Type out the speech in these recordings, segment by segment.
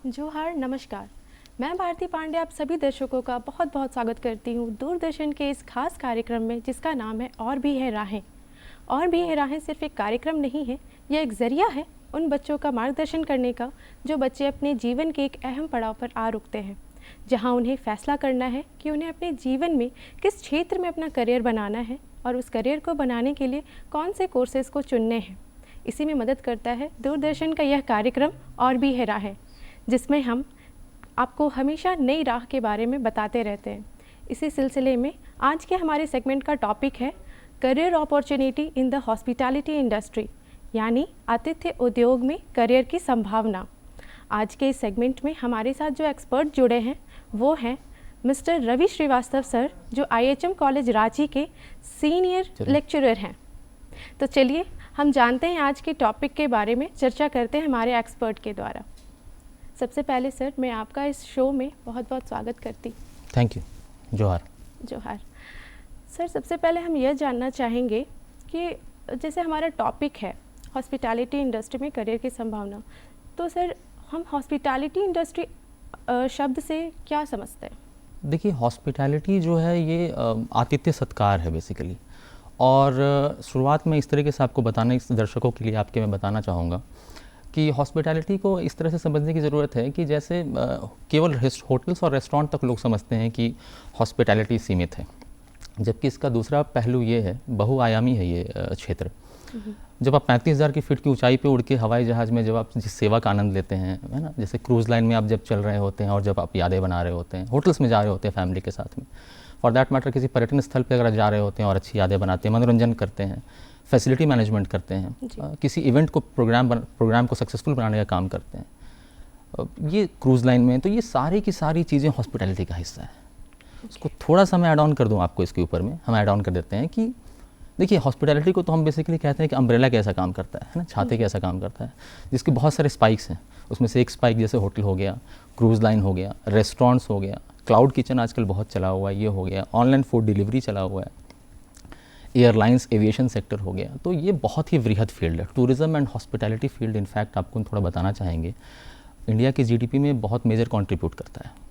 जोहार, नमस्कार। मैं भारती पांडे आप सभी दर्शकों का बहुत बहुत स्वागत करती हूँ दूरदर्शन के इस खास कार्यक्रम में जिसका नाम है और भी है राहें। और भी है राहें सिर्फ एक कार्यक्रम नहीं है, यह एक ज़रिया है उन बच्चों का मार्गदर्शन करने का जो बच्चे अपने जीवन के एक अहम पड़ाव पर आ रुकते हैं, जहाँ उन्हें फैसला करना है कि उन्हें अपने जीवन में किस क्षेत्र में अपना करियर बनाना है और उस करियर को बनाने के लिए कौन से कोर्सेज़ को चुनने हैं। इसी में मदद करता है दूरदर्शन का यह कार्यक्रम और भी है राहें, जिसमें हम आपको हमेशा नई राह के बारे में बताते रहते हैं। इसी सिलसिले में आज के हमारे सेगमेंट का टॉपिक है career opportunity in the hospitality industry, यानी आतिथ्य उद्योग में करियर की संभावना। आज के इस सेगमेंट में हमारे साथ जो एक्सपर्ट जुड़े हैं वो हैं मिस्टर रवि श्रीवास्तव सर, जो IHM कॉलेज रांची के सीनियर लेक्चरर हैं। तो चलिए हम जानते हैं आज के टॉपिक के बारे में, चर्चा करते हैं हमारे एक्सपर्ट के द्वारा। सबसे पहले सर, मैं आपका इस शो में बहुत बहुत स्वागत करती। Thank you. जोहार। जोहार सर, सबसे पहले हम यह जानना चाहेंगे कि जैसे हमारा टॉपिक है हॉस्पिटैलिटी इंडस्ट्री में करियर की संभावना, तो सर हम हॉस्पिटैलिटी इंडस्ट्री शब्द से क्या समझते हैं? देखिए, हॉस्पिटैलिटी जो है ये आतिथ्य सत्कार है बेसिकली। और शुरुआत में इस तरीके से आपको बताने, इस दर्शकों के लिए आपके मैं बताना चाहूँगा कि हॉस्पिटैलिटी को इस तरह से समझने की ज़रूरत है कि जैसे केवल होटल्स और रेस्टोरेंट तक लोग समझते हैं कि हॉस्पिटैलिटी सीमित है, जबकि इसका दूसरा पहलू ये है, बहुआयामी है ये क्षेत्र। जब आप 35,000 की फीट की ऊंचाई पे उड़ के हवाई जहाज़ में जब आप जिस सेवा का आनंद लेते हैं, है ना, जैसे क्रूज़ लाइन में आप जब चल रहे होते हैं और जब आप यादें बना रहे होते हैं, होटल्स में जा रहे होते हैं फैमिली के साथ में, फॉर दैट मैटर किसी पर्यटन स्थल पे अगर जा रहे होते हैं और अच्छी यादें बनाते हैं, मनोरंजन करते हैं, फैसिलिटी मैनेजमेंट करते हैं, किसी इवेंट को प्रोग्राम को सक्सेसफुल बनाने का काम करते हैं, ये क्रूज़ लाइन में, तो ये सारी की सारी चीज़ें हॉस्पिटैलिटी का हिस्सा है। उसको थोड़ा सा मैं ऐड ऑन कर दूं आपको, इसके ऊपर में हम ऐड ऑन कर देते हैं कि देखिए, हॉस्पिटैलिटी को तो हम बेसिकली कहते हैं कि अम्ब्रेला कैसा काम करता है ना, छाते कैसा काम करता है, जिसके बहुत सारे स्पाइक्स हैं। उसमें से एक स्पाइक जैसे होटल हो गया, क्रूज़ लाइन हो गया, रेस्टोरेंट्स हो गया, क्लाउड किचन आजकल बहुत चला हुआ है, ये हो गया, ऑनलाइन फूड डिलीवरी चला हुआ है, एयरलाइंस एविएशन सेक्टर हो गया। तो ये बहुत ही वृहद फील्ड है। Tourism and hospitality field in fact आपको थोड़ा बताना चाहेंगे, इंडिया के GDP में बहुत मेजर कंट्रीब्यूट करता है।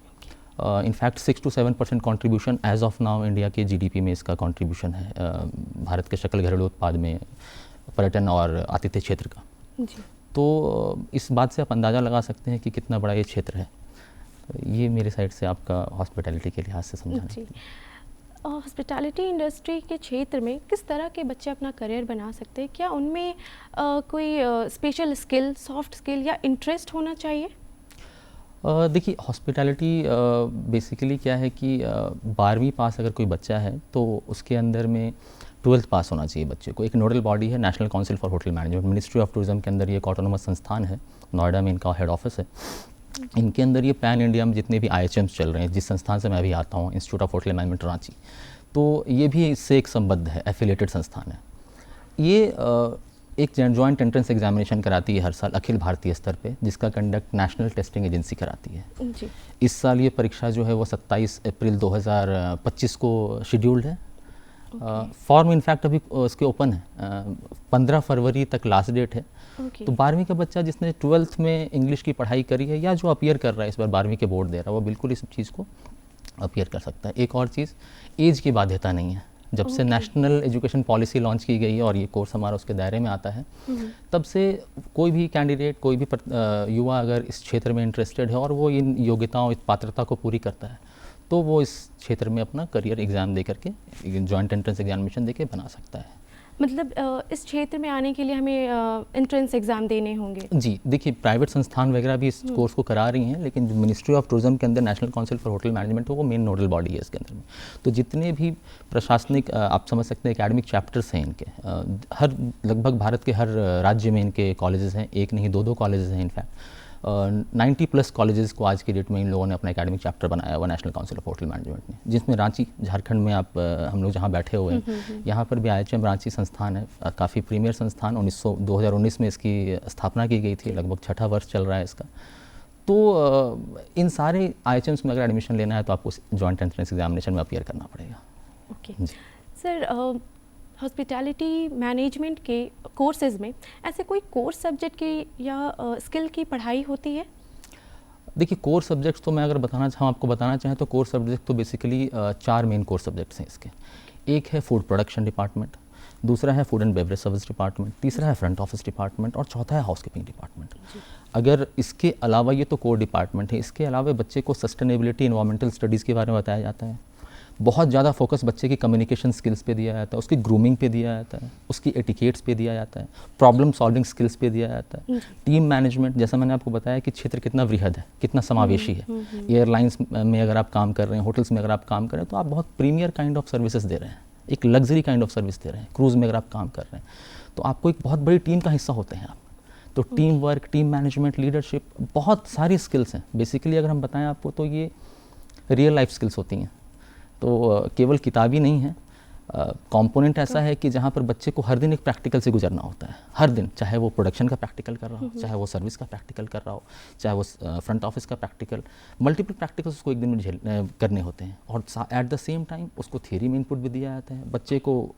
In fact 6 to 7% contribution as of now India के GDP में इसका कॉन्ट्रीब्यूशन है, भारत के सकल घरेलू उत्पाद में पर्यटन और आतिथ्य क्षेत्र का जी। तो इस बात से आप अंदाज़ा लगा सकते हैं कि कितना बड़ा ये क्षेत्र है। तो ये मेरे साइड से आपका हॉस्पिटैलिटी के लिहाज से समझाना। हॉस्पिटैलिटी इंडस्ट्री के क्षेत्र में किस तरह के बच्चे अपना करियर बना सकते हैं? क्या उनमें कोई स्पेशल स्किल, सॉफ्ट स्किल या इंटरेस्ट होना चाहिए? देखिए, हॉस्पिटैलिटी बेसिकली क्या है कि 12वीं पास अगर कोई बच्चा है तो उसके अंदर में 12th पास होना चाहिए बच्चे को। एक नोडल बॉडी है National Council for Hotel management, ministry of tourism के अंदर ये एक ऑटोनोमस संस्थान है, नोएडा में इनका हेड ऑफिस है। इनके अंदर ये पैन इंडिया में जितने भी IHMs चल रहे हैं, जिस संस्थान से मैं भी आता हूँ, institute of hotel management Ranchi, तो ये भी इससे एक संबद्ध है, एफिलेटेड संस्थान है। ये एक जॉइंट एंट्रेंस एग्जामिनेशन कराती है हर साल अखिल भारतीय स्तर पे, जिसका कंडक्ट नेशनल टेस्टिंग एजेंसी कराती है जी। इस साल ये परीक्षा जो है वो 27 अप्रैल 2025 को शेड्यूल्ड है। फॉर्म इनफैक्ट अभी उसके ओपन है, 15 फरवरी तक लास्ट डेट है। तो 12वीं का बच्चा जिसने 12th में इंग्लिश की पढ़ाई करी है या जो अपीयर कर रहा है, इस बार 12वीं के बोर्ड दे रहा है, वो बिल्कुल इस चीज़ को अपीयर कर सकता है। एक और चीज़, एज की बाध्यता नहीं है। जब से नेशनल एजुकेशन पॉलिसी लॉन्च की गई है और ये कोर्स हमारा उसके दायरे में आता है, तब से कोई भी कैंडिडेट, कोई भी युवा अगर इस क्षेत्र में इंटरेस्टेड है और वो इन योग्यताओं, इस पात्रता को पूरी करता है, तो वो इस क्षेत्र में अपना करियर एग्ज़ाम दे करके, जॉइंट एंट्रेंस एग्जामिनेशन दे के बना सकता है। मतलब इस क्षेत्र में आने के लिए हमें एंट्रेंस एग्ज़ाम देने होंगे? जी, देखिए, प्राइवेट संस्थान वगैरह भी इस कोर्स को करा रही हैं, लेकिन जो मिनिस्ट्री ऑफ टूरिज्म के अंदर national Council for Hotel management है, वो मेन नोडल बॉडी है इसके अंदर में। तो जितने भी प्रशासनिक, आप समझ सकते हैं, एकेडमिक चैप्टर्स हैं इनके, हर लगभग भारत के हर राज्य में इनके कॉलेजेस हैं, एक नहीं 2 कॉलेजेस हैं। इनफैक्ट 90+ कॉलेजेस को आज की डेट में इन लोगों ने अपना एकेडमिक चैप्टर बनाया हुआ national council of hotel management ने, जिसमें रांची, झारखंड में आप हम लोग जहाँ बैठे हुए हैं, यहाँ पर भी IHM रांची संस्थान है, काफ़ी प्रीमियर संस्थान। 2019 में इसकी स्थापना की गई थी, लगभग 6ठा वर्ष चल रहा है इसका। तो इन सारे IHMs में अगर एडमिशन लेना है तो आपको जॉइंट एंट्रेंस एग्जामिनेशन में अपीयर करना पड़ेगा। ओके सर, हॉस्पिटैलिटी मैनेजमेंट के कोर्सेज़ में ऐसे कोई कोर्स सब्जेक्ट की या स्किल की पढ़ाई होती है? देखिए कोर सब्जेक्ट्स तो मैं अगर आपको बताना चाहें तो कोर सब्जेक्ट तो बेसिकली 4 मेन कोर सब्जेक्ट्स हैं इसके। एक है फूड प्रोडक्शन डिपार्टमेंट, दूसरा है food and beverage service department, तीसरा है फ्रंट ऑफिस डिपार्टमेंट और चौथा है हाउसकीपिंग डिपार्टमेंट। अगर इसके अलावा, ये तो कोर डिपार्टमेंट है, इसके अलावा बच्चे को सस्टेनेबिलिटी, एनवायरमेंटल स्टडीज़ के बारे में बताया जाता है। बहुत ज़्यादा फोकस बच्चे की कम्युनिकेशन स्किल्स पे दिया जाता है, उसकी ग्रूमिंग पे दिया जाता है, उसकी एटिकेट्स पे दिया जाता है, प्रॉब्लम सॉल्विंग स्किल्स पे दिया जाता है। टीम मैनेजमेंट, जैसा मैंने आपको बताया कि क्षेत्र कितना वृहद है, कितना समावेशी है। एयरलाइंस में अगर आप काम कर रहे हैं, होटल्स में अगर आप काम कर रहे हैं, तो आप बहुत प्रीमियर काइंड ऑफ सर्विसेज दे रहे हैं, एक लग्जरी काइंड ऑफ सर्विस दे रहे हैं। क्रूज़ में अगर आप काम कर रहे हैं तो आपको एक बहुत बड़ी टीम का हिस्सा होते हैं आप। तो team work, team management, leadership, बहुत सारी स्किल्स हैं। बेसिकली अगर हम बताएं आपको तो ये रियल लाइफ स्किल्स होती हैं। तो केवल किताबी नहीं है, कंपोनेंट ऐसा है कि जहाँ पर बच्चे को हर दिन एक प्रैक्टिकल से गुजरना होता है, हर दिन, चाहे वो प्रोडक्शन का प्रैक्टिकल कर रहा हो, चाहे वो सर्विस का प्रैक्टिकल कर रहा हो, चाहे वो फ्रंट ऑफिस का प्रैक्टिकल, मल्टीपल प्रैक्टिकल्स उसको एक दिन में करने होते हैं। और एट द सेम टाइम उसको थियरी में इनपुट भी दिया जाता है। बच्चे को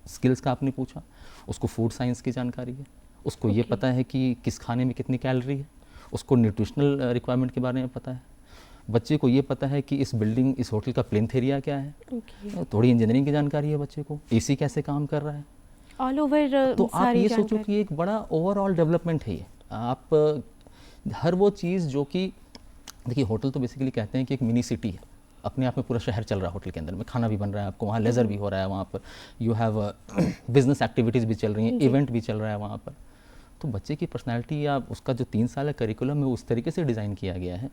स्किल्स का आपने पूछा, उसको फूड साइंस की जानकारी है, उसको ये पता है कि किस खाने में कितनी कैलोरी है, उसको न्यूट्रिशनल रिक्वायरमेंट के बारे में पता है, बच्चे को ये पता है कि इस बिल्डिंग, इस होटल का प्लेन्थ एरिया क्या है। थोड़ी इंजीनियरिंग की जानकारी है बच्चे को, एसी कैसे काम कर रहा है, ऑल ओवर। तो आप ये सोचो कि एक बड़ा ओवरऑल डेवलपमेंट है ये। आप हर वो चीज़ जो कि, देखिए होटल तो बेसिकली कहते हैं कि एक मिनी सिटी है, अपने आप में पूरा शहर चल रहा है होटल के अंदर में, खाना भी बन रहा है आपको वहाँ, लेजर भी हो रहा है वहाँ पर, यू हैव बिजनेस एक्टिविटीज़ भी चल रही हैं, इवेंट भी चल रहा है वहाँ पर। तो बच्चे की पर्सनैलिटी या उसका जो 3 साल का करिकुलम है उस तरीके से डिज़ाइन किया गया है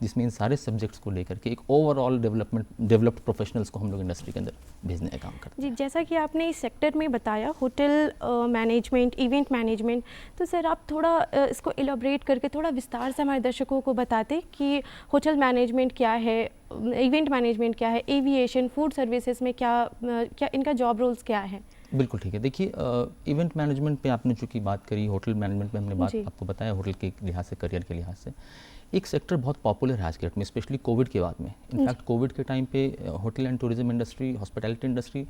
जिसमें इन सारे सब्जेक्ट्स को लेकर के एक ओवरऑल डेवलप्ड प्रोफेशनल्स को हम लोग इंडस्ट्री के अंदर भेजने का काम करते हैं। जी, जैसा कि आपने इस सेक्टर में बताया होटल मैनेजमेंट, इवेंट मैनेजमेंट, तो सर आप थोड़ा इसको इलाबरेट करके थोड़ा विस्तार से हमारे दर्शकों को बताते कि होटल मैनेजमेंट क्या है, इवेंट मैनेजमेंट क्या है, एविएशन, फूड सर्विसेज में क्या इनका जॉब रोल्स क्या है। बिल्कुल ठीक है। देखिए इवेंट मैनेजमेंट पे आपने चूँकि बात करी, होटल मैनेजमेंट पे हमने बात आपको बताया, होटल के लिहाज से, करियर के लिहाज से एक सेक्टर बहुत पॉपुलर है आज के डेट में, स्पेशली कोविड के बाद में। इनफैक्ट कोविड के टाइम पे hotel and tourism industry, hospitality industry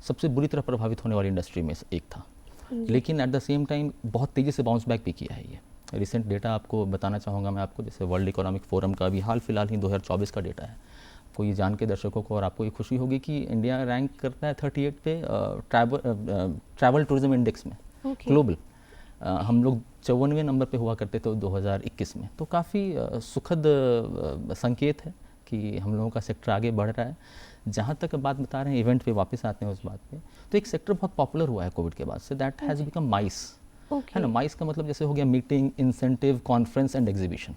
सबसे बुरी तरह प्रभावित होने वाली इंडस्ट्री में एक था, लेकिन एट द सेम टाइम बहुत तेज़ी से बाउंस बैक भी किया है ये। रिसेंट डेटा आपको बताना चाहूँगा मैं आपको, जैसे वर्ल्ड इकोनॉमिक फोरम का भी हाल फिलहाल ही 2024 का डेटा है। आपको ये जान के दर्शकों को और आपको ये खुशी होगी कि इंडिया रैंक करता है 38 पे ट्रैवल टूरिज्म इंडेक्स में ग्लोबल। हम लोग 54वें नंबर पे हुआ करते थे 2021 में। तो काफ़ी सुखद संकेत है कि हम लोगों का सेक्टर आगे बढ़ रहा है। जहाँ तक बात बता रहे हैं इवेंट पे, वापस आते हैं उस बात पे, तो एक सेक्टर बहुत पॉपुलर हुआ है कोविड के बाद से, दैट हैज़ बिकम माइस। है ना, माइस का मतलब जैसे हो गया meeting, incentive, conference and exhibition.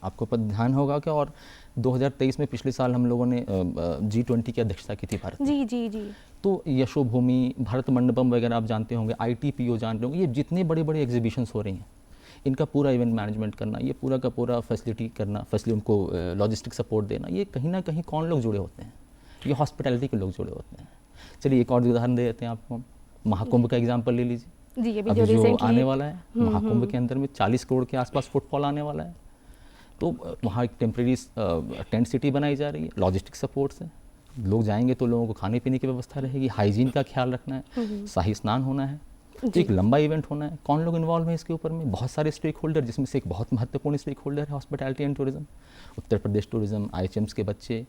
आपको पर ध्यान होगा कि और 2023 में पिछले साल हम लोगों ने G20 की अध्यक्षता की थी भारत में। जी। तो यशोभूमि, भारत मंडपम वगैरह आप जानते होंगे, ITPO जान रहे होंगे, ये जितने बड़े बड़े एग्जीबिशंस हो रही हैं, इनका पूरा इवेंट मैनेजमेंट करना, ये पूरा का पूरा फैसिलिटी करना, उनको लॉजिस्टिक सपोर्ट देना, ये कहीं ना कहीं कौन लोग जुड़े होते हैं, ये हॉस्पिटैलिटी के लोग जुड़े होते हैं। चलिए एक और उदाहरण दे देते हैं आपको, महाकुंभ का एग्जाम्पल ले लीजिए। जी, अभी जो आने वाला है महाकुंभ के अंदर में 40 करोड़ के आसपास फुटफॉल आने वाला है। तो वहाँ एक टेम्प्रेरी टेंट सिटी बनाई जा रही है, लॉजिस्टिक सपोर्ट से लोग जाएंगे तो लोगों को खाने पीने की व्यवस्था रहेगी, हाइजीन का ख्याल रखना है, शाही स्नान होना है, तो एक लंबा इवेंट होना है। कौन लोग इन्वॉल्व हैं इसके ऊपर में? बहुत सारे स्टेक होल्डर, जिसमें से एक बहुत महत्वपूर्ण स्टेक होल्डर है hospitality and tourism. Uttar Pradesh tourism, IHMs के बच्चे,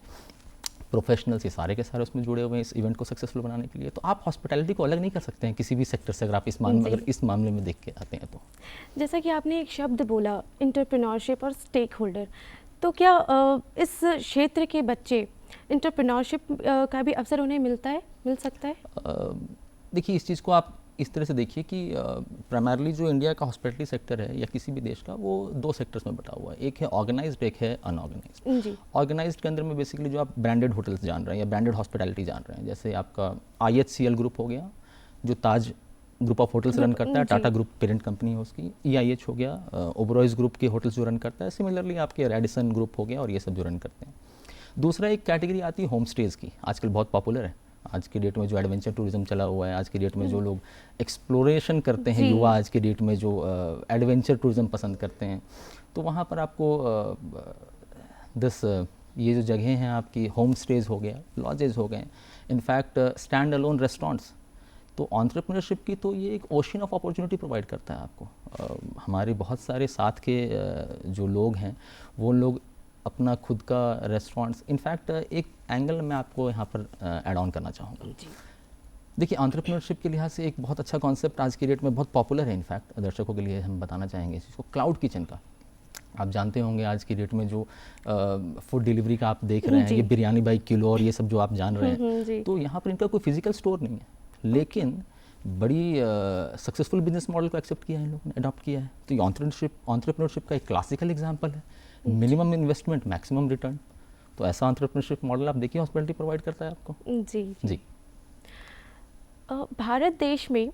प्रोफेशनल्स, ये सारे के सारे उसमें जुड़े हुए हैं इस इवेंट को सक्सेसफुल बनाने के लिए। तो आप हॉस्पिटैलिटी को अलग नहीं कर सकते हैं किसी भी सेक्टर से, अगर आप इस मामले में देख के आते हैं तो। जैसा कि आपने एक शब्द बोला, एंटरप्रेन्योरशिप और स्टेक होल्डर, तो क्या इस क्षेत्र के बच्चे एंटरप्रेन्योरशिप का भी अवसर उन्हें मिल सकता है? देखिए इस चीज़ को आप इस तरह से देखिए कि प्राइमरली जो इंडिया का हॉस्पिटैलिटी सेक्टर है या किसी भी देश का, वो 2 सेक्टर्स में बटा हुआ है, एक है ऑर्गेनाइज्ड, एक है अनऑर्गेनाइज्ड। ऑर्गेनाइज्ड के अंदर में बेसिकली जो आप ब्रांडेड होटल्स जान रहे हैं या ब्रांडेड हॉस्पिटैलिटी जान रहे हैं, जैसे आपका IHCL ग्रुप हो गया जो ताज ग्रुप ऑफ होटल्स रन करता है, टाटा ग्रुप पेरेंट कंपनी है उसकी, EIH हो गया ओबरॉयज़ ग्रुप के होटल्स जो रन करता है, सिमिलरली आपके रेडिसन ग्रुप हो गया और ये सब जो रन करते हैं। दूसरा एक कैटेगरी आती है होम स्टेज़ की, आजकल बहुत पॉपुलर है। आज के डेट में जो एडवेंचर टूरिज्म चला हुआ है, आज के डेट में जो लोग एक्सप्लोरेशन करते हैं, युवा आज के डेट में जो एडवेंचर टूरिज्म पसंद करते हैं, तो वहाँ पर आपको ये जो जगहें हैं आपकी, होम स्टेज़ हो गया, लॉजेज हो गए, इनफैक्ट स्टैंड अलोन रेस्टोरेंट्स, तो एंटरप्रेन्योरशिप की तो ये एक ओशन ऑफ अपॉर्चुनिटी प्रोवाइड करता है आपको। हमारे बहुत सारे साथ के जो लोग हैं वो लोग अपना खुद का रेस्टोरेंट्स, इनफैक्ट एक एंगल मैं आपको यहाँ पर ऐड ऑन करना चाहूँगा। देखिए एंटरप्रेन्योरशिप के लिहाज से एक बहुत अच्छा कॉन्सेप्ट आज की डेट में बहुत पॉपुलर है, इनफैक्ट दर्शकों के लिए हम बताना चाहेंगे इस चीज़ को, क्लाउड किचन का। आप जानते होंगे आज की डेट में जो फूड डिलीवरी का आप देख रहे हैं, ये बिरयानी बाई किलो और ये सब जो आप जान रहे हैं, तो यहाँ पर इनका कोई फिजिकल स्टोर नहीं है, लेकिन बड़ी सक्सेसफुल बिजनेस मॉडल को एक्सेप्ट किया है इन लोगों ने, अडॉप्ट किया है। तो ये एंटरप्रेन्योरशिप का एक क्लासिकल एग्जांपल है, मिनिमम इन्वेस्टमेंट मैक्सिमम रिटर्न। तो ऐसा एंटरप्रेन्योरशिप मॉडल आप देखिए हॉस्पिटैलिटी प्रोवाइड करता है आपको। जी। भारत देश में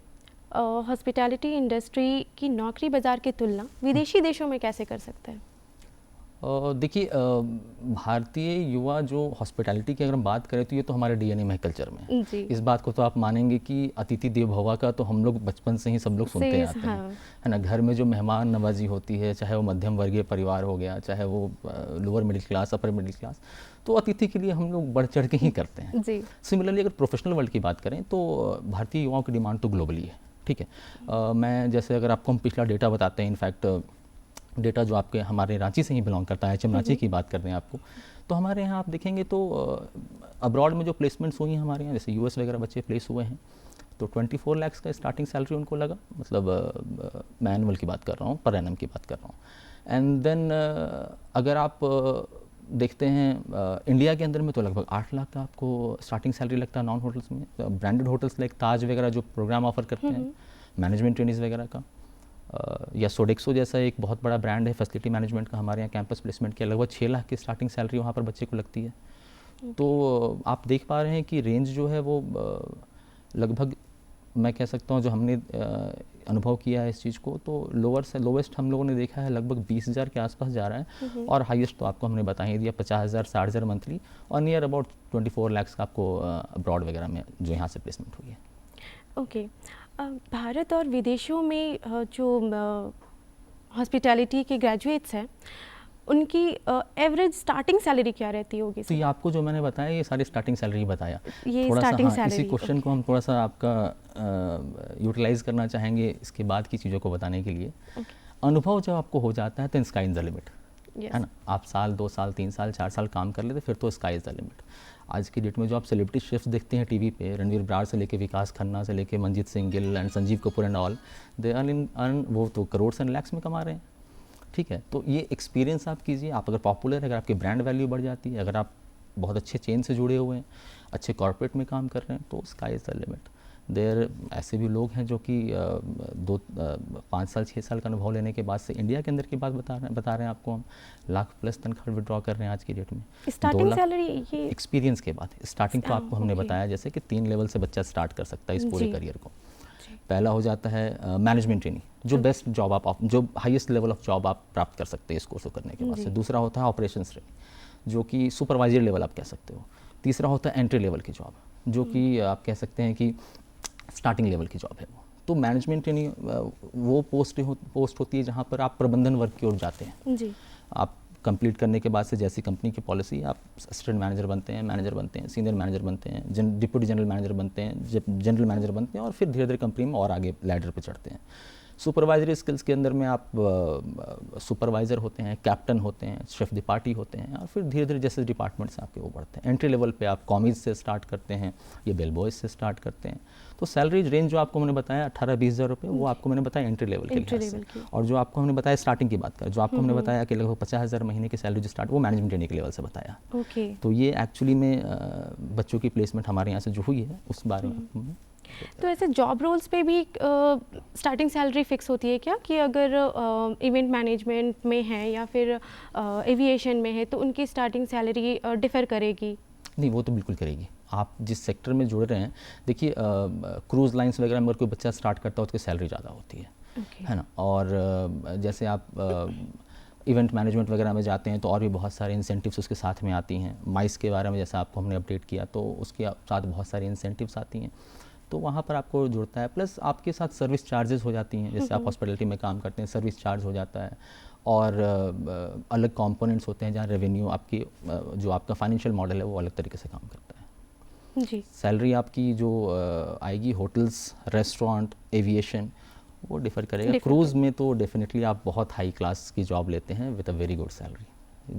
हॉस्पिटैलिटी इंडस्ट्री की नौकरी बाज़ार की तुलना विदेशी देशों में कैसे कर सकते हैं? देखिए भारतीय युवा जो हॉस्पिटैलिटी की अगर हम बात करें तो ये तो हमारे डीएनए में कल्चर में है। इस बात को तो आप मानेंगे कि अतिथि देव भव का तो हम लोग बचपन से ही सब लोग सुनते आते हैं, है ना। घर में जो मेहमान नवाजी होती है, चाहे वो मध्यम वर्गीय परिवार हो गया, चाहे वो lower middle class, upper middle class, तो अतिथि के लिए हम लोग बढ़ चढ़ के ही करते हैं। सिमिलरली अगर प्रोफेशनल वर्ल्ड की बात करें तो भारतीय युवाओं की डिमांड तो ग्लोबली है, ठीक है। मैं जैसे अगर आपको हम पिछला डेटा बताते हैं, इनफैक्ट डेटा जो आपके हमारे रांची से ही बिलोंग करता है, एचएम रांची की बात कर रहे हैं आपको, तो हमारे यहाँ आप देखेंगे तो अब्रॉड में जो प्लेसमेंट्स हुई हैं हमारे यहाँ, जैसे यूएस वगैरह बच्चे प्लेस हुए हैं, तो 24 लाख का स्टार्टिंग सैलरी उनको लगा, मतलब मैं एनुअल की बात कर रहा हूँ, पर एनम की बात कर रहा हूँ। एंड देन अगर आप देखते हैं इंडिया के अंदर में तो लगभग 8 लाख का आपको स्टार्टिंग सैलरी लगता है नॉन होटल्स में। ब्रांडेड होटल्स लाइक ताज वगैरह जो प्रोग्राम ऑफर करते हैं मैनेजमेंट ट्रेनिंग्स वगैरह का, या सोडेक्सो जैसा एक बहुत बड़ा ब्रांड है फैसिलिटी मैनेजमेंट का, हमारे यहाँ कैंपस प्लेसमेंट के लगभग 6 लाख की स्टार्टिंग सैलरी वहाँ पर बच्चे को लगती है। तो आप देख पा रहे हैं कि रेंज जो है वो लगभग मैं कह सकता हूँ जो हमने अनुभव किया है इस चीज़ को, तो लोअर से लोवेस्ट हम लोगों ने देखा है लगभग 20,000 के आसपास जा रहा है, और हाईएस्ट तो आपको हमने बता ही दिया 50,000 60,000 मंथली, और नियर अबाउट 24 लाख का आपको अब्रॉड वगैरह में जो यहाँ से प्लेसमेंट हुई है। ओके, भारत और विदेशों में जो हॉस्पिटैलिटी के ग्रेजुएट्स हैं उनकी एवरेज स्टार्टिंग सैलरी क्या रहती होगी? तो ये आपको जो मैंने बताया ये सारी स्टार्टिंग सैलरी बताया, ये थोड़ा स्टार्टिंग सा सैलरी। इसी क्वेश्चन को हम थोड़ा सा आपका यूटिलाइज करना चाहेंगे इसके बाद की चीज़ों को बताने के लिए। अनुभव जब आपको हो जाता है तो स्काई इज द लिमिट, है ना। आप साल 2 साल 3 साल 4 साल काम कर लेते फिर तो स्काई इज द लिमिट। आज की डेट में जो आप सेलिब्रिटी शेफ्स देखते हैं टीवी पे, रणवीर ब्रार से लेके विकास खन्ना से लेके Manjeet Singh Gill and Sanjeev Kapoor and all, they earn वो तो करोड़ एंड लैक्स में कमा रहे हैं, ठीक है। तो ये एक्सपीरियंस आप कीजिए, आप अगर पॉपुलर है, अगर आपकी ब्रांड वैल्यू बढ़ जाती है, अगर आप बहुत अच्छे चेन से जुड़े हुए हैं, अच्छे कॉर्पोरेट में काम कर रहे हैं, तो स्काई इज़ द लिमिट। देर ऐसे भी लोग हैं जो कि 5 साल 6 साल का अनुभव लेने के बाद से इंडिया के अंदर की बात बता रहे हैं आपको, हम लाख प्लस तनख्वाह विड्रॉ कर रहे हैं आज की डेट में। स्टार्टिंग सैलरी ये एक्सपीरियंस के बाद स्टार्टिंग तो आपको हमने बताया जैसे कि 3 लेवल से बच्चा स्टार्ट कर सकता है इस पूरे करियर को। पहला हो जाता है मैनेजमेंट ट्रेनिंग, जो बेस्ट जॉब आप जो हाईएस्ट लेवल ऑफ जॉब आप प्राप्त कर सकते हैं इस कोर्स को करने के बाद से। दूसरा होता है ऑपरेशंस ट्रेनिंग, जो कि सुपरवाइजर लेवल आप कह सकते हो। तीसरा होता है एंट्री लेवल की जॉब, जो कि आप कह सकते हैं कि स्टार्टिंग लेवल की जॉब है वो। तो मैनेजमेंट ट्रेनिंग वो पोस्ट होती है जहाँ पर आप प्रबंधन वर्ग की ओर जाते हैं जी। आप कंप्लीट करने के बाद से जैसी कंपनी की पॉलिसी, आप असिस्टेंट मैनेजर बनते हैं, मैनेजर बनते हैं, सीनियर मैनेजर बनते हैं, डिप्टी जनरल मैनेजर बनते हैं, जनरल मैनेजर बनते हैं, और फिर धीरे धीरे कंपनी में और आगे लैडर पे चढ़ते हैं। सुपरवाइजरी स्किल्स के अंदर में आप सुपरवाइज़र होते हैं, कैप्टन होते हैं, शेफ द पार्टी होते हैं, और फिर धीरे धीरे जैसे डिपार्टमेंट्स आपके वो बढ़ते हैं। एंट्री लेवल पे आप कॉमीज से स्टार्ट करते हैं, ये बेल बॉयज से स्टार्ट करते हैं। तो सैलरी रेंज जो आपको मैंने बताया 18-20 हज़ार रुपये, वो आपको मैंने बताया एंट्री लेवल के लिहाज से। और जो आपको हमने बताया स्टार्टिंग की बात कर, जो आपको हमने बताया कि लगभग 50,000 महीने की सैलरी जो स्टार्ट, वो मैनेजमेंट ट्रेनिंग के लेवल से बताया। तो ये एक्चुअली में बच्चों की प्लेसमेंट हमारे यहाँ से जो हुई है उस बारे में। तो ऐसे जॉब रोल्स पे भी स्टार्टिंग सैलरी फिक्स होती है क्या, कि अगर इवेंट मैनेजमेंट में है या फिर एविएशन में है तो उनकी स्टार्टिंग सैलरी डिफ़र करेगी? नहीं, वो तो बिल्कुल करेगी। आप जिस सेक्टर में जुड़ रहे हैं, देखिए क्रूज़ लाइंस वगैरह में अगर कोई बच्चा स्टार्ट करता है उसकी सैलरी ज़्यादा होती है ना। और जैसे आप इवेंट मैनेजमेंट वगैरह में जाते हैं तो और भी बहुत सारे इंसेंटिव्स उसके साथ में आती हैं। माइस के बारे में जैसा आपको हमने अपडेट किया, तो उसके साथ बहुत सारी इंसेंटिव्स आती हैं, तो वहाँ पर आपको जुड़ता है। प्लस आपके साथ सर्विस चार्जेस हो जाती हैं, जैसे आप हॉस्पिटलिटी में काम करते हैं, सर्विस चार्ज हो जाता है, और अलग कंपोनेंट्स होते हैं जहाँ रेवेन्यू आपकी जो आपका फाइनेंशियल मॉडल है वो अलग तरीके से काम करता है। जी। सैलरी आपकी जो आएगी होटल्स, रेस्टोरेंट, एविएशन, वो डिफ़र करेगा। क्रूज़ में तो डेफिनेटली आप बहुत हाई क्लास की जॉब लेते हैं with a very good salary.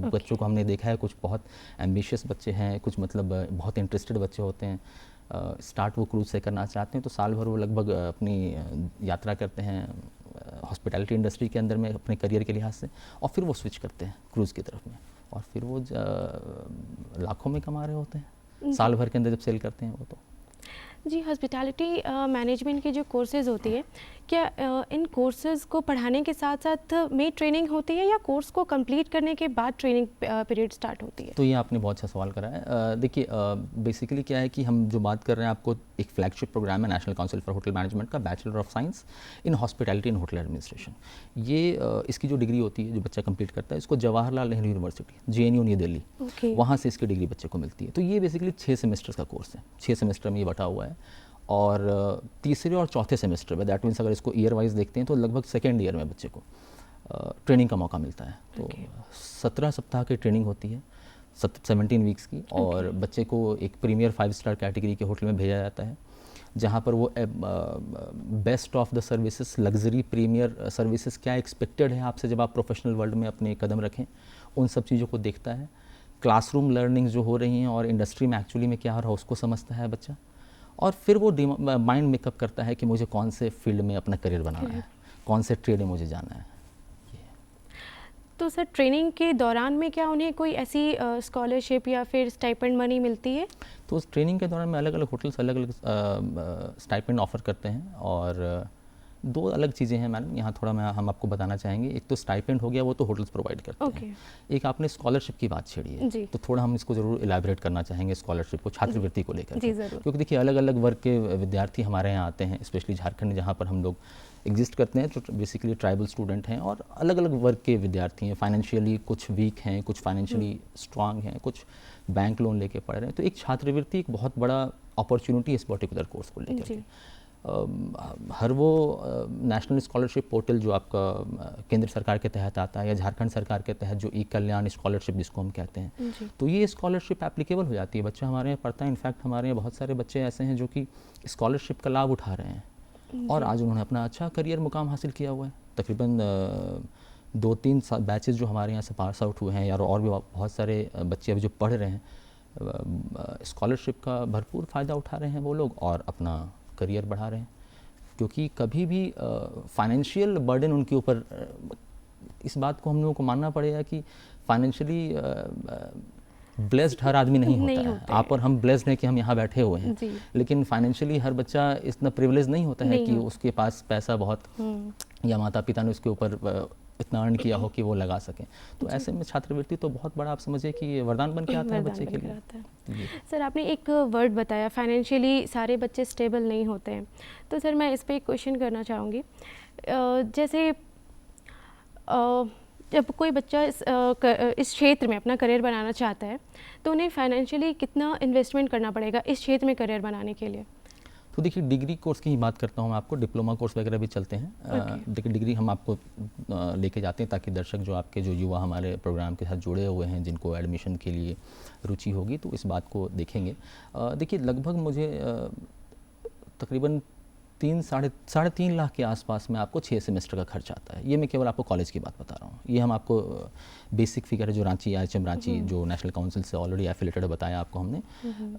बच्चों को हमने देखा है, कुछ बहुत एम्बिशियस बच्चे हैं, कुछ मतलब बहुत इंटरेस्टेड बच्चे होते हैं, स्टार्ट वो क्रूज़ से करना चाहते हैं तो साल भर वो लगभग अपनी यात्रा करते हैं हॉस्पिटैलिटी इंडस्ट्री के अंदर में अपने करियर के लिहाज से, और फिर वो स्विच करते हैं क्रूज़ की तरफ में, और फिर वो लाखों में कमा रहे होते हैं साल भर के अंदर जब सेल करते हैं वो। तो जी, हॉस्पिटैलिटी मैनेजमेंट की जो कोर्सेज़ होती है, क्या इन कोर्सेज़ को पढ़ाने के साथ साथ में ट्रेनिंग होती है या कोर्स को कंप्लीट करने के बाद ट्रेनिंग पीरियड स्टार्ट होती है? तो ये आपने बहुत अच्छा सवाल करा है। देखिए बेसिकली क्या है कि हम जो बात कर रहे हैं, आपको एक फ्लैगशिप प्रोग्राम है National Council for Hotel Management का, Bachelor of Science in Hospitality and Hotel Administration. ये इसकी जो डिग्री होती है जो बच्चा कंप्लीट करता है, इसको Jawaharlal Nehru university JNU new Delhi, वहाँ से इसकी डिग्री बच्चे को मिलती है। तो ये बेसिकली 6 सेमेस्टर्स का कोर्स है, 6 सेमेस्टर में ये बटा हुआ है, और तीसरे और चौथे सेमेस्टर में, दैट मीन्स अगर इसको ईयर वाइज देखते हैं तो लगभग सेकेंड ईयर में बच्चे को ट्रेनिंग का मौका मिलता है। तो 17 सप्ताह की ट्रेनिंग होती है, 17 वीक्स की, और बच्चे को एक प्रीमियर 5 स्टार कैटेगरी के होटल में भेजा जाता है, जहाँ पर वो best of the services, luxury premier services क्या एक्सपेक्टेड है आपसे जब आप प्रोफेशनल वर्ल्ड में अपने कदम रखें, उन सब चीज़ों को देखता है। क्लासरूम लर्निंग जो हो रही हैं और इंडस्ट्री में एक्चुअली में क्या हो रहा है उसको समझता है बच्चा, और फिर वो माइंड मेकअप करता है कि मुझे कौन से फील्ड में अपना करियर बनाना है, कौन से ट्रेड में मुझे जाना है। तो सर, ट्रेनिंग के दौरान में क्या उन्हें कोई ऐसी स्कॉलरशिप या फिर स्टाइपेंड मनी मिलती है? तो उस ट्रेनिंग के दौरान में अलग अलग होटल्स अलग अलग स्टाइपेंड ऑफ़र करते हैं, और 2 अलग चीज़ें हैं मैडम, यहाँ थोड़ा हम आपको बताना चाहेंगे। एक तो स्टाइपेंड हो गया, वो तो होटल्स प्रोवाइड करते हैं। एक आपने स्कॉलरशिप की बात छेड़ी है, तो थोड़ा हम इसको ज़रूर इलैबोरेट करना चाहेंगे स्कॉलरशिप को, छात्रवृत्ति को लेकर, क्योंकि देखिए अलग अलग वर्ग के विद्यार्थी हमारे यहाँ आते हैं, स्पेशली झारखंड जहाँ पर हम लोग एग्जिस्ट करते हैं, तो बेसिकली ट्राइबल स्टूडेंट हैं और अलग अलग वर्ग के विद्यार्थी हैं। फाइनेंशियली कुछ वीक हैं, कुछ फाइनेंशियली स्ट्रांग हैं, कुछ बैंक लोन लेके पढ़ रहे हैं। तो एक छात्रवृत्ति एक बहुत बड़ा अपॉर्चुनिटी इस पर्टिकुलर कोर्स को लेकर। हर वो नेशनल स्कॉलरशिप पोर्टल जो आपका केंद्र सरकार के तहत आता है या झारखंड सरकार के तहत जो ई-कल्याण स्कॉलरशिप जिसको हम कहते हैं, तो ये स्कॉलरशिप एप्लीकेबल हो जाती है। बच्चा हमारे यहाँ पढ़ता है, इनफैक्ट हमारे यहाँ बहुत सारे बच्चे ऐसे हैं जो कि स्कॉलरशिप का लाभ उठा रहे हैं और आज उन्होंने अपना अच्छा करियर मुकाम हासिल किया हुआ है। तकरीबन 2-3 बैचेस जो हमारे यहाँ से पास आउट हुए हैं यार, और भी बहुत सारे बच्चे अभी जो पढ़ रहे हैं, स्कॉलरशिप का भरपूर फ़ायदा उठा रहे हैं वो लोग और अपना करियर बढ़ा रहे हैं, क्योंकि कभी भी फाइनेंशियल बर्डन उनके ऊपर, इस बात को हम लोगों को मानना पड़ेगा कि फाइनेंशियली ब्लेस्ड हर आदमी नहीं होता है। आप और हम ब्लेस्ड हैं कि हम यहाँ बैठे हुए हैं, लेकिन फाइनेंशियली हर बच्चा इतना प्रिविलेज नहीं होता है कि उसके पास पैसा बहुत या माता पिता ने उसके ऊपर इतना अर्न किया हो कि वो लगा सकें। तो ऐसे में छात्रवृत्ति तो बहुत बड़ा आप समझिए कि वरदान बन के आता है बच्चे के लिए। सर, आपने एक वर्ड बताया, फाइनेंशियली सारे बच्चे स्टेबल नहीं होते हैं, तो सर मैं इस पर एक क्वेश्चन करना चाहूँगी। जैसे जब कोई बच्चा इस क्षेत्र में अपना करियर बनाना चाहता है, तो उन्हें फाइनेंशियली कितना इन्वेस्टमेंट करना पड़ेगा इस क्षेत्र में करियर बनाने के लिए? तो देखिए, डिग्री कोर्स की ही बात करता हूँ मैं आपको, डिप्लोमा कोर्स वगैरह भी चलते हैं। डिग्री हम आपको लेके जाते हैं ताकि दर्शक जो आपके जो युवा हमारे प्रोग्राम के साथ जुड़े हुए हैं, जिनको एडमिशन के लिए रुचि होगी, तो इस बात को देखेंगे। देखिए, लगभग मुझे तकरीबन 3-3.5 लाख के आसपास में आपको 6 सेमेस्टर का खर्च आता है। ये मैं केवल आपको कॉलेज की बात बता रहा हूँ। ये हम आपको बेसिक फिगर है जो रांची IHM रांची जो नेशनल काउंसिल से ऑलरेडी एफिलेटेड बताया आपको हमने,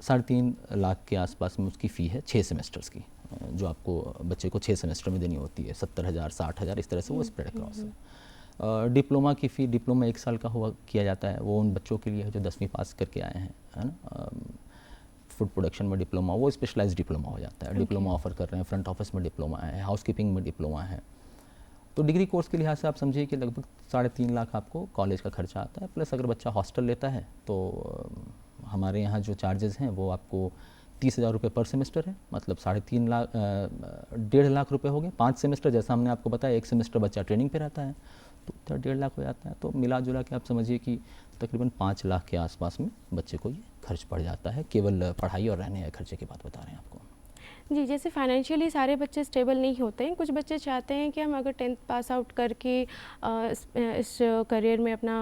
3.5 लाख के आसपास में उसकी फ़ी है 6 सेमेस्टर्स की, जो आपको बच्चे को 6 सेमेस्टर में देनी होती है। 70,000 60,000 इस तरह से वो स्प्रेड अक्रॉस है। डिप्लोमा की फ़ी, डिप्लोमा 1 साल का किया जाता है, वो उन बच्चों के लिए है जो 10वीं पास करके आए हैं, है ना। फूड प्रोडक्शन में डिप्लोमा, वो स्पेशलाइज्ड डिप्लोमा हो जाता है। डिप्लोमा ऑफर कर रहे हैं, फ्रंट ऑफिस में डिप्लोमा है, हाउसकीपिंग में डिप्लोमा है। तो डिग्री कोर्स के लिहाज से आप समझिए कि लगभग 3.5 लाख आपको कॉलेज का खर्चा आता है, प्लस अगर बच्चा हॉस्टल लेता है तो हमारे यहाँ जो चार्जेस हैं वो आपको 30,000 रुपये पर सेमेस्टर है, मतलब 3.5 लाख 1.5 लाख रुपये हो गए 5 सेमेस्टर। जैसा हमने आपको बताया, 1 सेमेस्टर बच्चा ट्रेनिंग पे रहता है तो 1.5 लाख हो जाता है। तो मिला जुला के आप समझिए कि तकरीबन 5 लाख के आसपास में बच्चे को ये खर्च पड़ जाता है, केवल पढ़ाई और रहने के खर्चे की बात बता रहे हैं आपको। जी, जैसे फाइनेंशियली सारे बच्चे स्टेबल नहीं होते हैं, कुछ बच्चे चाहते हैं कि हम अगर 10th पास आउट करके इस करियर में अपना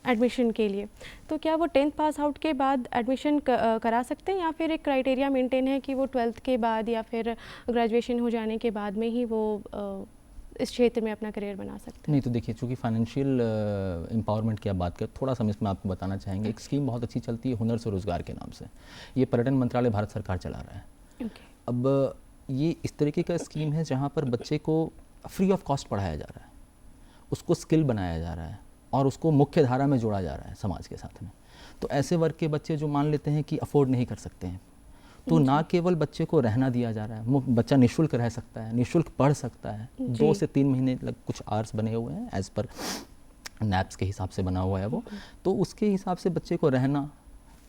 एडमिशन के लिए, तो क्या वो 10th पास आउट के बाद एडमिशन करा सकते हैं, या फिर एक क्राइटेरिया मेंटेन है कि वो 12th के बाद या फिर ग्रेजुएशन हो जाने के बाद में ही वो इस क्षेत्र में अपना करियर बना सकते हैं? नहीं, तो देखिए, चूँकि फाइनेंशियल एम्पावरमेंट की आप बात करें, थोड़ा सा हम इसमें आपको बताना चाहेंगे। एक स्कीम बहुत अच्छी चलती है हुनर से रोज़गार के नाम से, ये पर्यटन मंत्रालय भारत सरकार चला रहा है। अब ये इस तरीके का स्कीम है जहाँ पर बच्चे को फ्री ऑफ कॉस्ट पढ़ाया जा रहा है, उसको स्किल बनाया जा रहा है और उसको मुख्य धारा में जोड़ा जा रहा है समाज के साथ में। तो ऐसे वर्ग के बच्चे जो मान लेते हैं कि अफोर्ड नहीं कर सकते हैं, तो ना केवल बच्चे को रहना दिया जा रहा है, बच्चा निःशुल्क रह सकता है, निःशुल्क पढ़ सकता है। 2 से 3 महीने लग कुछ आवर्स बने हुए हैं, एज पर नैप्स के हिसाब से बना हुआ है वो। तो उसके हिसाब से बच्चे को रहना,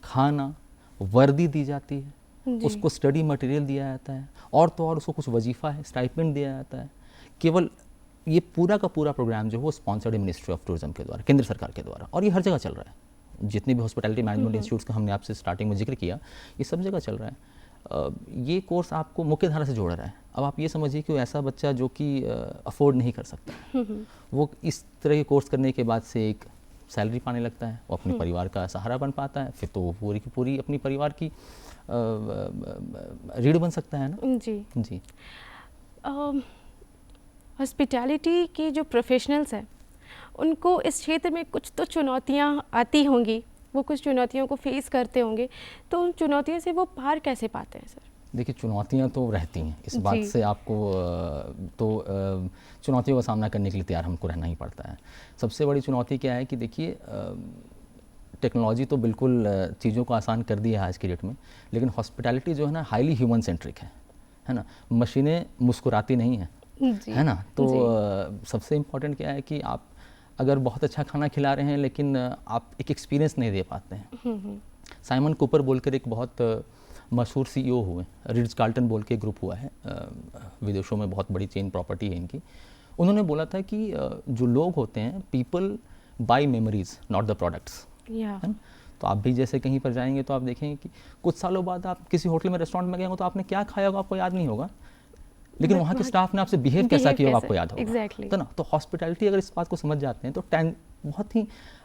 खाना, वर्दी दी जाती है, उसको स्टडी मटेरियल दिया जाता है, और तो और उसको कुछ वजीफ़ा है, स्टाइपेंड दिया जाता है। केवल ये पूरा का पूरा प्रोग्राम जो है वो स्पॉन्सर्ड है मिनिस्ट्री ऑफ टूरिज्म के द्वारा, केंद्र सरकार के द्वारा, और ये हर जगह चल रहा है। जितने भी हॉस्पिटैलिटी मैनेजमेंट इंस्टीट्यूट्स का हमने आपसे स्टार्टिंग में जिक्र किया, ये सब जगह चल रहा है। ये कोर्स आपको मुख्य धारा से जोड़ रहा है। अब आप ये समझिए कि ऐसा बच्चा जो कि अफोर्ड नहीं कर सकता, वो इस तरह के कोर्स करने के बाद से एक सैलरी पाने लगता है, वो अपने परिवार का सहारा बन पाता है, फिर तो वो पूरी की पूरी अपनी परिवार की रीढ़ बन सकता है ना। जी जी। हॉस्पिटैलिटी के जो प्रोफेशनल्स हैं, उनको इस क्षेत्र में कुछ तो चुनौतियां आती होंगी, वो कुछ चुनौतियों को फेस करते होंगे, तो उन चुनौतियों से वो पार कैसे पाते हैं सर? देखिए, चुनौतियां तो रहती हैं, इस बात से आपको चुनौतियों का सामना करने के लिए तैयार हमको रहना ही पड़ता है। सबसे बड़ी चुनौती क्या है कि देखिए, टेक्नोलॉजी तो बिल्कुल चीज़ों को आसान कर दिया है आज की डेट में, लेकिन हॉस्पिटैलिटी जो है ना, हाईली ह्यूमन सेंट्रिक है ना। मशीनें मुस्कुराती नहीं हैं, है ना। तो सबसे इम्पॉर्टेंट क्या है कि आप अगर बहुत अच्छा खाना खिला रहे हैं लेकिन आप एक एक्सपीरियंस नहीं दे पाते हैं। साइमन कूपर बोलकर एक बहुत मशहूर CEO हुए, रिट्ज कार्ल्टन बोल के ग्रुप हुआ है, विदेशों में बहुत बड़ी चेन प्रॉपर्टी है इनकी। उन्होंने बोला था कि जो लोग होते हैं, people buy memories not the products, है ना। तो आप भी जैसे कहीं पर जाएंगे तो आप देखेंगे कि कुछ सालों बाद आप किसी होटल में, रेस्टोरेंट में गए हो, तो आपने क्या खाया होगा आपको याद नहीं होगा, लेकिन वहाँ के स्टाफ ने आपसे बिहेव कैसा किया होगा आपको याद होगा। Exactly. तो ना, तो हॉस्पिटैलिटी अगर इस बात को समझ जाते हैं तो बहुत ही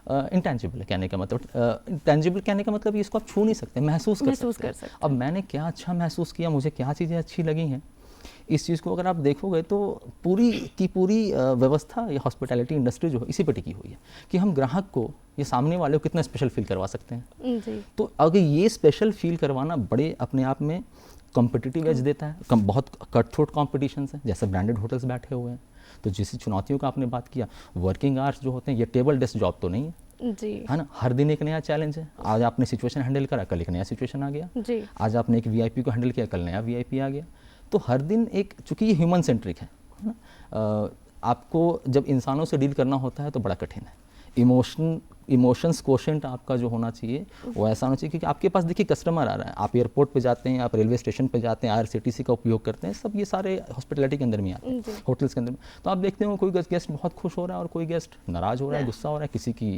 इंटेंजिबल है कहने का मतलब। इंटेंजिबल कहने का मतलब इसको आप छू नहीं सकते, महसूस कर सकते हैं। अब मैंने क्या अच्छा महसूस किया, मुझे क्या चीज़ें अच्छी लगी हैं, इस चीज़ को अगर आप देखोगे तो पूरी की पूरी व्यवस्था या हॉस्पिटैलिटी इंडस्ट्री जो है इसी पर टिकी हुई है कि हम ग्राहक को, ये सामने वाले को कितना स्पेशल फील करवा सकते हैं। जी। तो अगर ये स्पेशल फील करवाना बड़े अपने आप में कॉम्पिटिटिव एज देता है। बहुत कट थ्रोट कॉम्पिटिशन्स हैं, जैसे ब्रांडेड होटल्स बैठे हुए हैं। तो जिस चुनौतियों का आपने बात किया, वर्किंग आवर्स जो होते हैं, ये टेबल डेस्क जॉब तो नहीं है जी, है ना। हर दिन एक नया चैलेंज है। आज आपने सिचुएशन हैंडल करा, कल एक नया सिचुएशन आ गया जी। आज आपने एक VIP को हैंडल किया, कल नया VIP आ गया। तो हर दिन एक, चूँकि ये ह्यूमन सेंट्रिक है ना, आपको जब इंसानों से डील करना होता है तो बड़ा कठिन है। इमोशंस कोशेंट आपका जो होना चाहिए वो ऐसा होना चाहिए, क्योंकि आपके पास देखिए कस्टमर आ रहा है, आप एयरपोर्ट पे जाते हैं, आप रेलवे स्टेशन पे जाते हैं, IRCTC का उपयोग करते हैं, सब ये सारे हॉस्पिटैलिटी के अंदर में आते हैं, होटल्स के अंदर में। तो आप देखते हो कोई गेस्ट बहुत खुश हो रहा है और कोई गेस्ट नाराज़ हो रहा है, गुस्सा हो रहा है, किसी की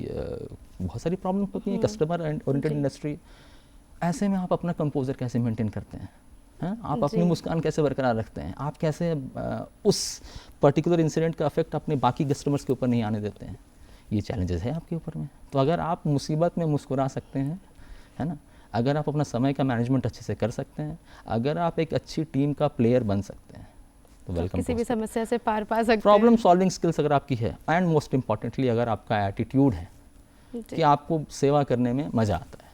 बहुत सारी प्रॉब्लम होती है। कस्टमर ओरिएंटेड इंडस्ट्री, ऐसे में आप अपना कंपोजर कैसे मेंटेन करते हैं, आप अपनी मुस्कान कैसे बरकरार रखते हैं, आप कैसे उस पर्टिकुलर इंसिडेंट का इफेक्ट अपने बाकी कस्टमर्स के ऊपर नहीं आने देते हैं, ये चैलेंजेस है आपके ऊपर में। तो अगर आप मुसीबत में मुस्कुरा सकते हैं, है ना, अगर आप अपना समय का मैनेजमेंट अच्छे से कर सकते हैं, अगर आप एक अच्छी टीम का प्लेयर बन सकते हैं, तो वेलकम। किसी भी समस्या से पार पा सकते हैं। प्रॉब्लम सॉल्विंग स्किल्स अगर आपकी है, एंड मोस्ट इम्पॉर्टेंटली अगर आपका एटीट्यूड है कि आपको सेवा करने में मज़ा आता है,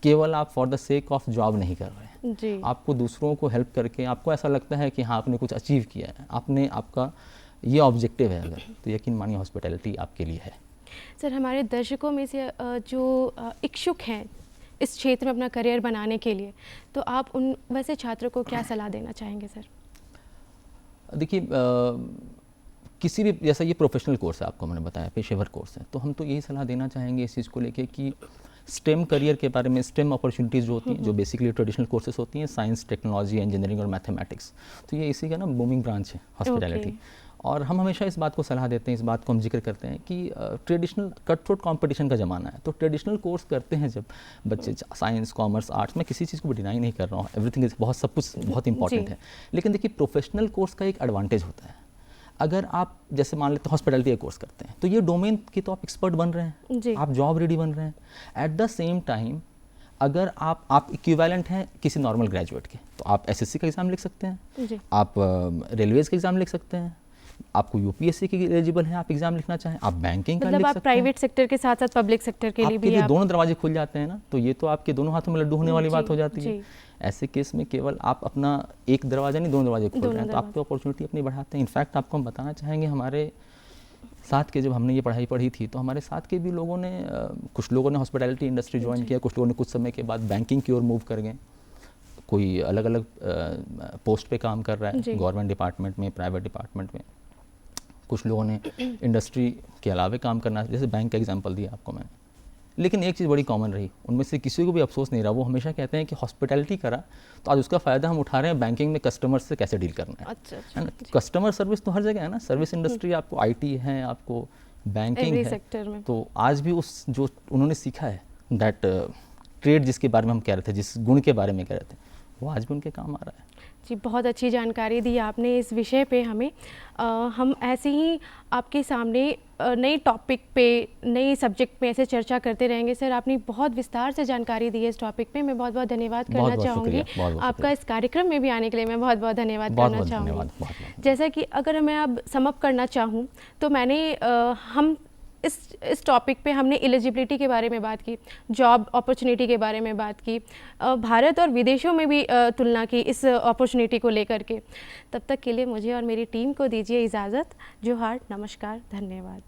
केवल आप for the sake of job नहीं कर रहे हैं जी। आपको दूसरों को हेल्प करके आपको ऐसा लगता है कि हाँ आपने कुछ अचीव किया है, आपने, आपका ये ऑब्जेक्टिव है अगर, तो यकीन मानिए हॉस्पिटैलिटी आपके लिए है। सर, हमारे दर्शकों में से जो इच्छुक हैं इस क्षेत्र में अपना करियर बनाने के लिए, तो आप उन वैसे छात्रों को क्या सलाह देना चाहेंगे सर? देखिए, किसी भी, जैसा ये प्रोफेशनल कोर्स है, आपको मैंने बताया पेशेवर कोर्स है, तो हम तो यही सलाह देना चाहेंगे इस चीज़ को लेके कि स्टेम करियर के बारे में, स्टेम अपॉर्चुनिटीज़ जो होती हैं, जो बेसिकली ट्रेडिशनल कोर्सेज होती हैं, साइंस, टेक्नोलॉजी, इंजीनियरिंग और मैथमेटिक्स, तो ये इसी का ना बूमिंग ब्रांच है हॉस्पिटैलिटी। और हम हमेशा इस बात को सलाह देते हैं, इस बात को हम जिक्र करते हैं कि ट्रेडिशनल कट थ्रोट कॉम्पिटिशन का ज़माना है, तो ट्रेडिशनल कोर्स करते हैं जब बच्चे, साइंस, कॉमर्स, आर्ट्स, मैं किसी चीज़ को भी डिनाई नहीं कर रहा हूँ, एवरीथिंग इज, बहुत सब कुछ बहुत इंपॉर्टेंट है, लेकिन देखिए प्रोफेशनल कोर्स का एक एडवांटेज होता है। अगर आप जैसे मान लेते हॉस्पिटैलिटी का कोर्स करते हैं तो ये डोमेन के तो आप एक्सपर्ट बन रहे हैं, जी। आप जॉब रेडी बन रहे हैं। एट द सेम टाइम अगर आप इक्विवेलेंट हैं किसी नॉर्मल ग्रेजुएट के, तो आप एसएससी का एग्ज़ाम लिख सकते हैं, जी। आप रेलवेज़ का एग्ज़ाम लिख सकते हैं, आपको यूपीएससी के एलिजिबल हैं, आप एग्ज़ाम लिखना चाहें, आप बैंकिंग का मतलब लिख आप सकते हैं। प्राइवेट सेक्टर के साथ साथ पब्लिक सेक्टर के लिए आपके भी लिए आप दोनों दरवाजे खुल जाते हैं ना, तो ये तो आपके दोनों हाथों में लड्डू होने वाली बात जी, हो जाती है। जी। ऐसे केस में केवल आप अपना एक दरवाजा नहीं, दोनों दरवाजे खोल रहे हैं, तो दरवाजे। आपकी अपॉर्चुनिटी अपनी बढ़ाते हैं। इनफैक्ट आपको हम बताना चाहेंगे, हमारे साथ के जब हमने ये पढ़ाई पढ़ी थी तो हमारे साथ के भी लोगों ने कुछ लोगों ने हॉस्पिटैलिटी इंडस्ट्री ज्वाइन किया, कुछ लोगों ने कुछ समय के बाद बैंकिंग की ओर मूव कर गए, कोई अलग अलग पोस्ट पे काम कर रहा है, गवर्नमेंट डिपार्टमेंट में, प्राइवेट डिपार्टमेंट में। कुछ लोगों ने इंडस्ट्री के अलावा काम करना, जैसे बैंक का एग्जांपल दिया आपको मैंने। लेकिन एक चीज़ बड़ी कॉमन रही, उनमें से किसी को भी अफसोस नहीं रहा, वो हमेशा कहते हैं कि हॉस्पिटैलिटी करा तो आज उसका फ़ायदा हम उठा रहे हैं बैंकिंग में कस्टमर्स से कैसे डील करना है। अच्छा, है ना? कस्टमर सर्विस तो हर जगह है ना, सर्विस इंडस्ट्री, आपको आईटी है, आपको बैंकिंग एवरी है, सेक्टर में। तो आज भी उस जो उन्होंने सीखा है, दैट ट्रेड जिसके बारे में हम कह रहे थे, जिस गुण के बारे में कह रहे थे, वो आज भी उनके काम आ रहा है। जी, बहुत अच्छी जानकारी दी आपने इस विषय पे हमें। हम ऐसे ही आपके सामने नए टॉपिक पे, नई सब्जेक्ट पे ऐसे चर्चा करते रहेंगे। सर, आपने बहुत विस्तार से जानकारी दी है इस टॉपिक पे, मैं बहुत बहुत धन्यवाद करना बहुत-बहुत चाहूँगी। शुक्रिया, बहुत-बहुत आपका शुक्रिया। इस कार्यक्रम में भी आने के लिए मैं बहुत बहुत धन्यवाद करना बहुत-बहुत चाहूँगी। धन्यवाद, बहुत-बहुत। जैसा कि अगर मैं अब समअप करना चाहूँ तो हम इस टॉपिक पे हमने एलिजिबिलिटी के बारे में बात की, जॉब अपॉर्चुनिटी के बारे में बात की, भारत और विदेशों में भी तुलना की इस अपॉर्चुनिटी को लेकर के। तब तक के लिए मुझे और मेरी टीम को दीजिए इजाज़त। जोहार, नमस्कार, धन्यवाद।